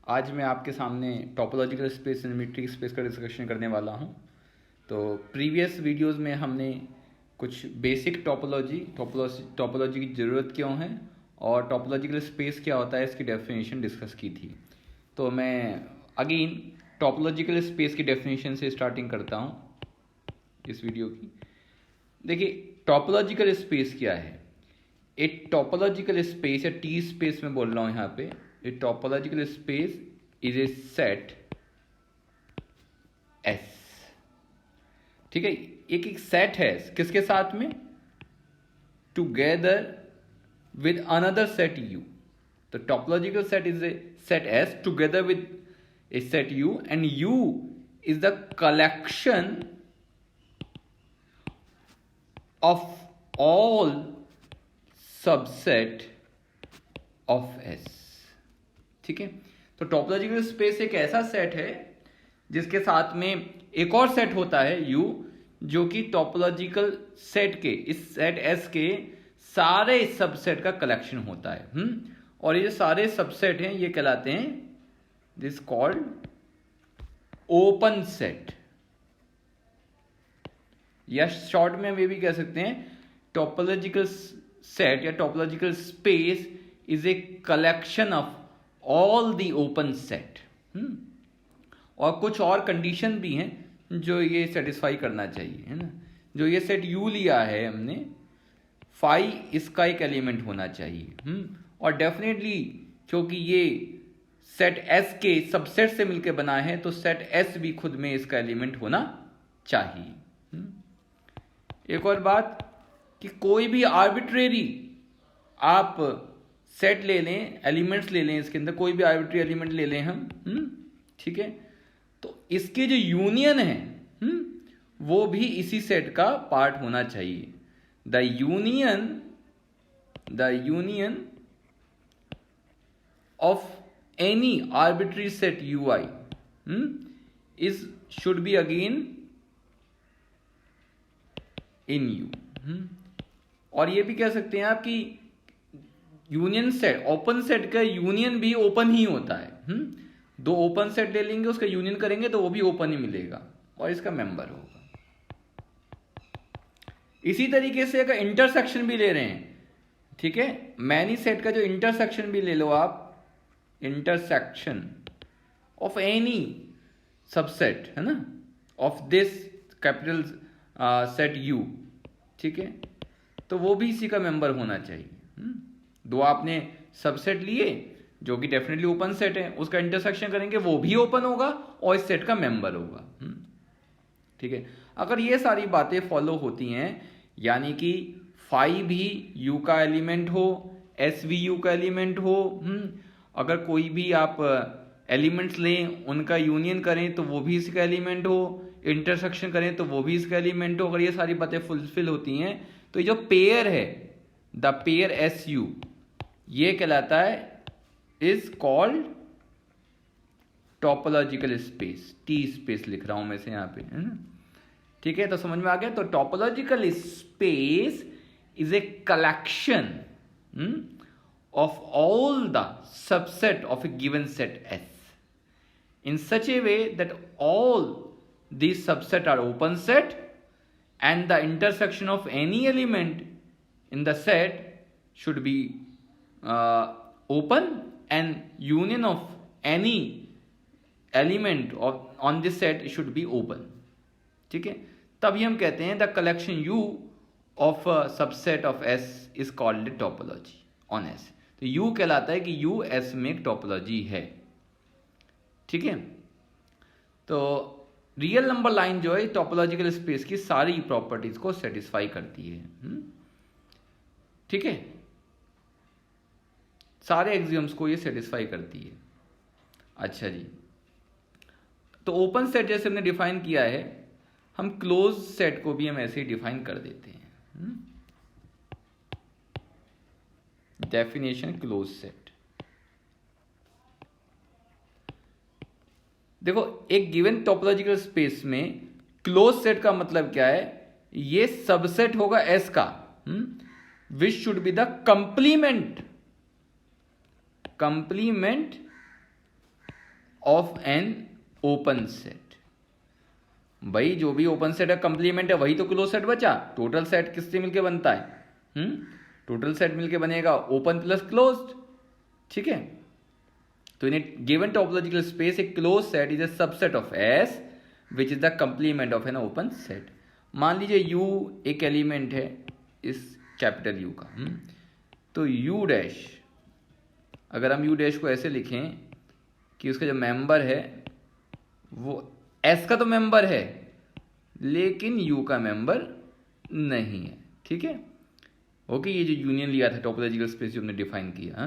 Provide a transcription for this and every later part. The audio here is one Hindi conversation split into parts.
आज मैं आपके सामने topological space and metric space का डिस्कशन करने वाला हूं। तो प्रीवियस वीडियोस में हमने कुछ बेसिक टोपोलॉजी की ज़रूरत क्यों है और टोपोलॉजिकल स्पेस क्या होता है इसकी डेफिनेशन डिस्कस की थी। तो मैं अगेन टोपोलॉजिकल स्पेस की डेफिनेशन से स्टार्टिंग करता हूं इस वीडियो की। देखिए, टोपोलॉजिकल स्पेस क्या है। एक टोपोलॉजिकल स्पेस या टी स्पेस में बोल रहा हूं यहाँ पे। A topological space is a set S. ठीक है, एक सेट है किसके साथ में, together with another set U. तो topological set is a set S together with a set U and U is the collection of all subset of S। ठीक है, तो टोपोलॉजिकल स्पेस एक ऐसा सेट है जिसके साथ में एक और सेट होता है U, जो कि टोपोलॉजिकल सेट के इस सेट S के सारे सबसेट का कलेक्शन होता है। और ये सारे सबसेट हैं, ये कहलाते हैं दिस कॉल्ड ओपन सेट, या शॉर्ट में वे भी कह सकते हैं टोपोलॉजिकल सेट या topological space is a collection of all the open set. और कुछ और कंडीशन भी हैं जो ये सेटिस्फाई करना चाहिए, है ना। जो ये सेट यू लिया है हमने, फाई इसका एक एलिमेंट होना चाहिए। और डेफिनेटली क्योंकि ये सेट एस के सबसेट से मिलकर बना है तो सेट एस भी खुद में इसका एलिमेंट होना चाहिए। एक और बात कि कोई भी आर्बिट्रेरी आप सेट ले लें, एलिमेंट्स ले लें, इसके अंदर कोई भी आर्बिट्रेरी एलिमेंट ले लें हम, ठीक है, तो इसके जो यूनियन है वो भी इसी सेट का पार्ट होना चाहिए। The union of any arbitrary set you I is should be again in you. और ये भी कह सकते हैं आप कि यूनियन सेट, ओपन सेट का यूनियन भी ओपन ही होता है। दो ओपन सेट ले लेंगे, उसका यूनियन करेंगे तो वो भी ओपन ही मिलेगा और इसका मेंबर होगा। इसी तरीके से अगर इंटरसेक्शन भी ले रहे हैं, ठीक है, मैनी सेट का जो इंटरसेक्शन भी ले लो आप, इंटरसेक्शन ऑफ एनी सबसेट, है ना, of this capital set you, ठीक है, तो वो भी इसी का मेंबर होना चाहिए। दो आपने सबसेट लिए जो कि डेफिनेटली ओपन सेट है, उसका इंटरसेक्शन करेंगे वो भी ओपन होगा और इस सेट का मेंबर होगा। ठीक है, अगर ये सारी बातें फॉलो होती हैं, यानी कि फाई भी यू का एलिमेंट हो, एस भी यू का एलिमेंट हो, अगर कोई भी आप एलिमेंट्स लें उनका यूनियन करें तो वो भी इसका एलिमेंट हो, इंटरसेक्शन करें तो वो भी इसका एलिमेंट हो, अगर ये सारी बातें फुलफिल होती हैं तो ये जो पेयर है, द पेयर एस यू, ये कहलाता है, is called topological space. T space लिख रहा हूं मैं से यहां पे, है ना। ठीक है, तो समझ में आ गया। तो topological space is a collection of all the subset of a given set S in such a way that all these subset are open set and the intersection of any element in the set should be open and union of any element of on this set should be open। ठीक है, तभी हम कहते हैं the collection U of a subset of S is called a topology on S। तो U कहलाता है कि U S में एक टोपोलॉजी है। ठीक है, तो रियल नंबर लाइन जो है टोपोलॉजिकल स्पेस की सारी प्रॉपर्टीज को सेटिस्फाई करती है। ठीक है, सारे एक्सियम्स को ये सेटिस्फाई करती है। अच्छा जी, तो ओपन सेट जैसे हमने डिफाइन किया है, हम क्लोज सेट को भी हम ऐसे ही डिफाइन कर देते हैं। Definition close set. देखो, एक गिवन टोपोलॉजिकल स्पेस में क्लोज सेट का मतलब क्या है, ये सबसेट होगा एस का, which should be the complement of an open set. भाई जो भी ओपन सेट का कंप्लीमेंट है वही तो क्लोज सेट बचा। टोटल सेट किससे मिलके बनता है? टोटल सेट मिलके बनेगा ओपन प्लस क्लोज्ड। ठीक है, तो in a given topological space a closed set is a subset of S which is the complement of an open set. मान लीजिए यू एक एलिमेंट है इस कैपिटल यू का, तो यू डैश, अगर हम यू डैश को ऐसे लिखें कि उसका जो मेंबर है वो एस का तो मेंबर है लेकिन यू का मेंबर नहीं है। ठीक है, ओके, ये जो यूनियन लिया था टोपोलॉजिकल स्पेस जो हमने डिफाइन किया,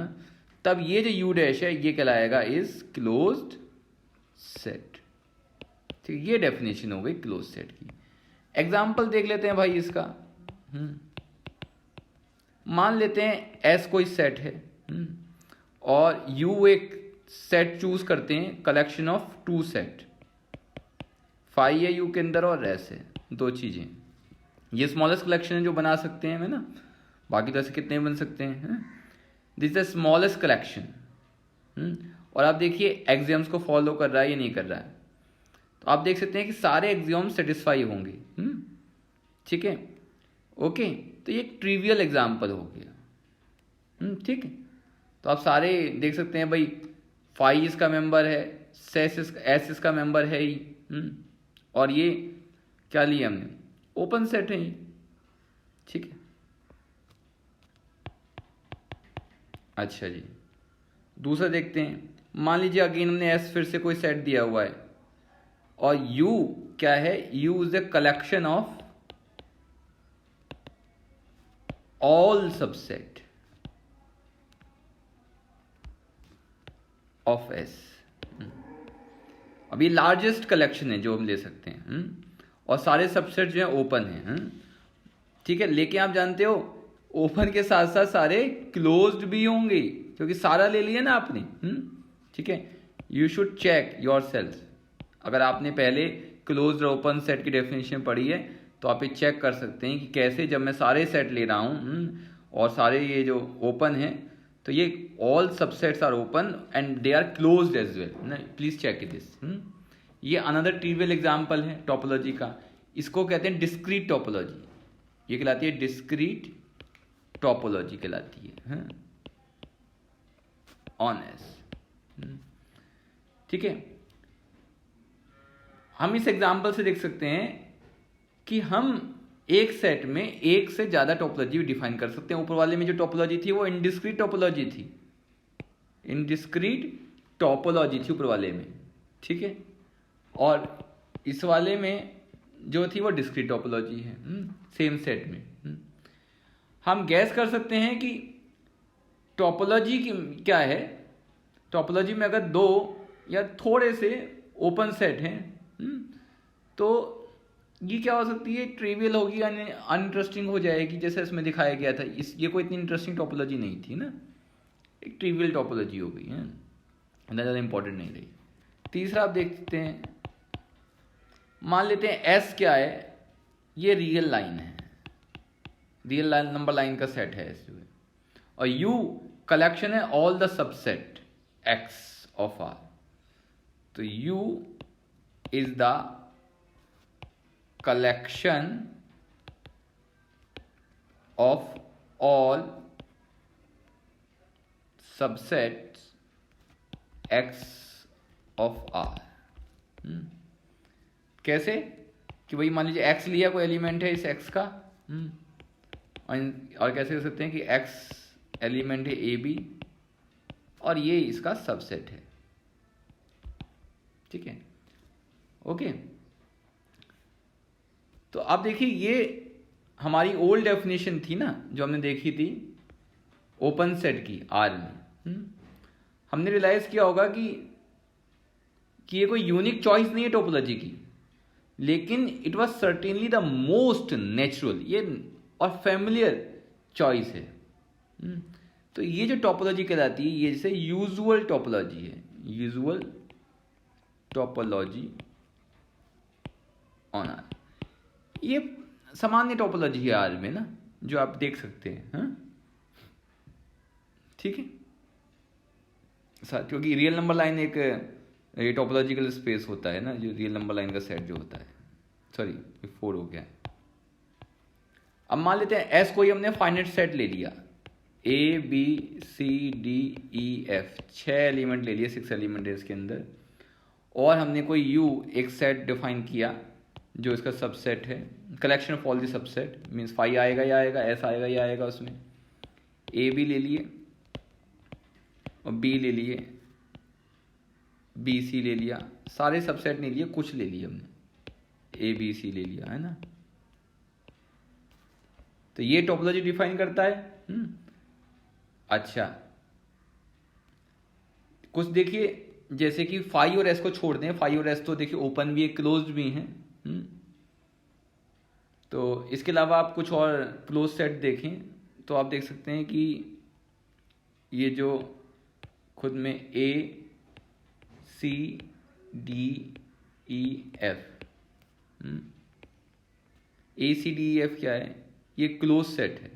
तब ये जो यू डैश है ये कहलाएगा इज क्लोज्ड सेट। ठीक, ये डेफिनेशन हो गई क्लोज सेट की। एग्जाम्पल देख लेते हैं भाई इसका। मान लेते हैं एस कोई सेट है और यू एक सेट चूज करते हैं, collection of two set, phi है यू के अंदर और एस है, दो चीजें। ये स्मॉलेस्ट कलेक्शन है जो बना सकते हैं हमें ना, बाकी तो ऐसे कितने बन सकते हैं। This is the smallest collection. और आप देखिए एक्सियम्स को फॉलो कर रहा है या नहीं कर रहा है, तो आप देख सकते हैं कि सारे एक्सियम्स सेटिस्फाई होंगे। ठीक है, ओके, तो ये ट्रिवियल एग्जाम्पल हो गया। ठीक है, तो आप सारे देख सकते हैं भाई, फाई इसका मेंबर है, एस इसका मेंबर है ही, और ये क्या लिया हमने, ओपन सेट है ये। ठीक है, अच्छा जी, दूसरा देखते हैं। मान लीजिए अगेन हमने एस फिर से कोई सेट दिया हुआ है और यू क्या है, you is the collection of all subset of S. अब ये लार्जेस्ट कलेक्शन है जो हम ले सकते हैं, और सारे सबसेट जो है ओपन है। ठीक है, लेकिन आप जानते हो ओपन के साथ साथ सारे क्लोज्ड भी होंगे क्योंकि सारा ले लिया ना आपने। ठीक है, you should check yourself. अगर आपने पहले क्लोज्ड और ओपन सेट की डेफिनेशन पढ़ी है तो आप ये चेक कर सकते हैं कि कैसे जब मैं सारे सेट ले रहा हूँ और सारे ये जो ओपन है, तो ये all subsets are open and they are closed as well. Please check this. ये अनदर ट्रिवियल एग्जांपल है टोपोलॉजी का। इसको कहते हैं डिस्क्रीट टोपोलॉजी। ये कहलाती है डिस्क्रीट टोपोलॉजी कहलाती है ऑन एस। ठीक है, हम इस एग्जांपल से देख सकते हैं कि हम एक सेट में एक से ज्यादा टोपोलॉजी डिफाइन कर सकते हैं। ऊपर वाले में जो टोपोलॉजी थी वो इनडिस्क्रीट टोपोलॉजी थी, इनडिस्क्रीट टोपोलॉजी थी ऊपर वाले में। ठीक है, और इस वाले में जो थी वो डिस्क्रीट टोपोलॉजी है सेम सेट में। हम गैस कर सकते हैं कि टोपोलॉजी क्या है। टोपोलॉजी में अगर दो या थोड़े से ओपन सेट हैं तो ये क्या हो सकती है, ट्रिवियल होगी यानी अनइंटरेस्टिंग हो जाएगी, जैसे इसमें दिखाया गया था। ये कोई इतनी इंटरेस्टिंग टोपोलॉजी नहीं थी ना, एक ट्रिवियल टोपोलॉजी हो गई है, इतना ज़्यादा इंपॉर्टेंट नहीं रही। तीसरा आप देखते हैं, मान लेते हैं एस क्या है, ये रियल लाइन है, रियल लाइन नंबर लाइन का सेट है एस, और यू कलेक्शन है all the subset X of R. तो U is the collection of all subsets x of r। कैसे कि भाई मान लीजिए x लिया, कोई एलिमेंट है इस x का, और कैसे कर सकते हैं कि x एलिमेंट है ए बी और ये इसका सबसेट है। ठीक है, ओके। तो आप देखिए ये हमारी ओल्ड डेफिनेशन थी ना जो हमने देखी थी ओपन सेट की आर में। हमने रियलाइज किया होगा कि ये कोई यूनिक चॉइस नहीं है टोपोलॉजी की, लेकिन it was certainly the most natural ये और फैमिलियर चॉइस है। तो ये जो टोपोलॉजी कहलाती है ये जैसे यूजुअल टोपोलॉजी है, यूजुअल टोपोलॉजी ऑन आर। ये सामान्य टोपोलॉजी है आर में ना, जो आप देख सकते हैं। ठीक है, क्योंकि रियल नंबर लाइन एक ये टोपोलॉजिकल स्पेस होता है ना, जो रियल नंबर लाइन का सेट जो होता है। सॉरी, ये 4 हो गया। अब मान लेते हैं एस कोई हमने फाइनाइट सेट ले लिया, A B C D E F, 6 element ले लिए, 6 एलिमेंट है इसके अंदर, और हमने कोई यू एक सेट डिफाइन किया जो इसका सबसेट है, collection of all the subset, means phi आएगा या आएगा, एस आएगा या आएगा, उसमें ए बी ले लिए और बी ले लिए, बी सी ले लिया, सारे सबसेट नहीं लिए, कुछ ले लिए हमने, ए बी सी ले लिया, है ना। तो ये टोपोलॉजी डिफाइन करता है। अच्छा, कुछ देखिए, जैसे कि फाई और एस को छोड़ दें, फाई और एस तो देखिए ओपन भी है, क्लोज्ड भी हैं। तो इसके अलावा आप कुछ और क्लोज सेट देखें तो आप देख सकते हैं कि ये जो खुद में ए सी डी ई एफ, ए सी डी ई एफ क्या है, ये क्लोज सेट है।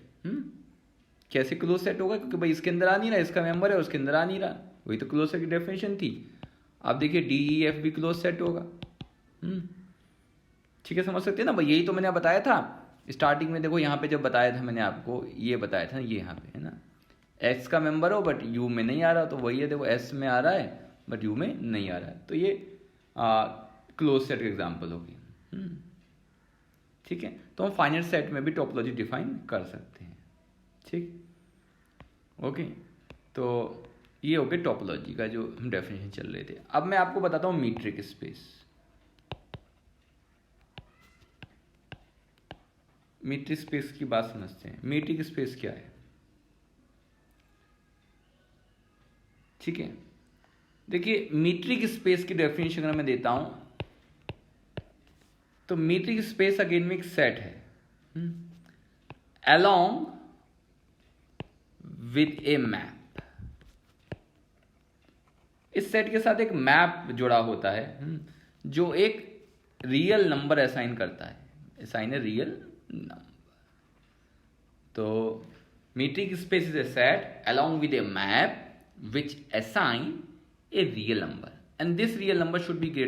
कैसे क्लोज सेट होगा, क्योंकि भाई इसके अंदर आ नहीं रहा, इसका मेंबर है, उसके अंदर आ नहीं रहा, वही तो क्लोज सेट की डेफिनेशन थी। आप देखिए डी ई एफ भी क्लोज सेट होगा। ठीक है, समझ सकते हैं ना भाई, यही तो मैंने बताया था स्टार्टिंग में। देखो यहाँ पे जब बताया था मैंने आपको, ये बताया था ये यहाँ पे है ना, एक्स का मेंबर हो बट यू में नहीं आ रहा, तो वही है, देखो एस में आ रहा है बट यू में नहीं आ रहा है, तो ये क्लोज सेट का एग्जाम्पल होगी। ठीक है, तो हम फाइनाइट सेट में भी टोपोलॉजी डिफाइन कर सकते हैं। ठीक, ओके, तो ये हो गया टोपोलॉजी का जो हम डेफिनेशन चल रहे थे। अब मैं आपको बताता हूँ मीट्रिक स्पेस। मीट्रिक स्पेस की बात समझते हैं। मीट्रिक स्पेस क्या है? ठीक है, देखिए मीट्रिक स्पेस की डेफिनेशन अगर मैं देता हूं तो मीट्रिक स्पेस अगेन में एक सेट है अलोंग विद ए मैप। इस सेट के साथ एक मैप जुड़ा होता है जो एक रियल नंबर असाइन करता है, असाइन ए रियल नंबर। तो metric space is a set along with A map which assign a real number and this real number should be greater